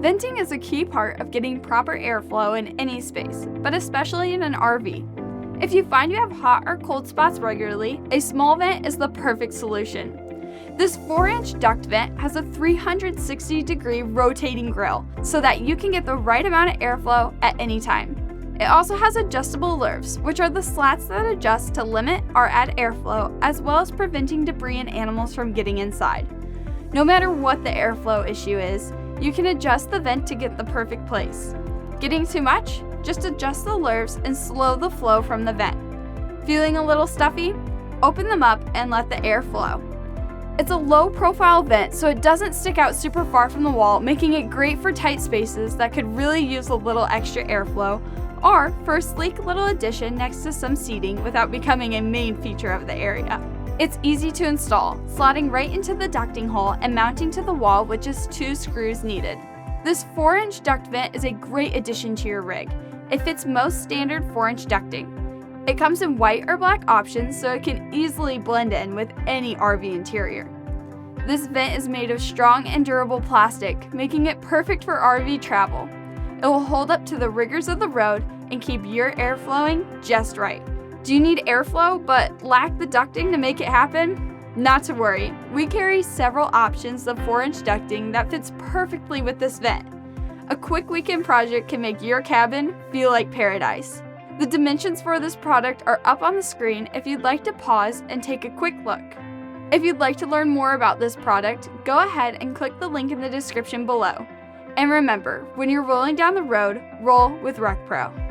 Venting is a key part of getting proper airflow in any space, but especially in an RV. If you find you have hot or cold spots regularly, a small vent is the perfect solution. This 4-inch duct vent has a 360-degree rotating grill so that you can get the right amount of airflow at any time. It also has adjustable lurves, which are the slats that adjust to limit or add airflow, as well as preventing debris and animals from getting inside. No matter what the airflow issue is, you can adjust the vent to get the perfect place. Getting too much? Just adjust the lurves and slow the flow from the vent. Feeling a little stuffy? Open them up and let the air flow. It's a low-profile vent, so it doesn't stick out super far from the wall, making it great for tight spaces that could really use a little extra airflow, or for a sleek little addition next to some seating without becoming a main feature of the area. It's easy to install, slotting right into the ducting hole and mounting to the wall with just 2 screws needed. This 4-inch duct vent is a great addition to your rig. It fits most standard 4-inch ducting. It comes in white or black options, so it can easily blend in with any RV interior. This vent is made of strong and durable plastic, making it perfect for RV travel. It will hold up to the rigors of the road and keep your air flowing just right. Do you need airflow but lack the ducting to make it happen? Not to worry, we carry several options of 4-inch ducting that fits perfectly with this vent. A quick weekend project can make your cabin feel like paradise. The dimensions for this product are up on the screen if you'd like to pause and take a quick look. If you'd like to learn more about this product, go ahead and click the link in the description below. And remember, when you're rolling down the road, roll with RecPro.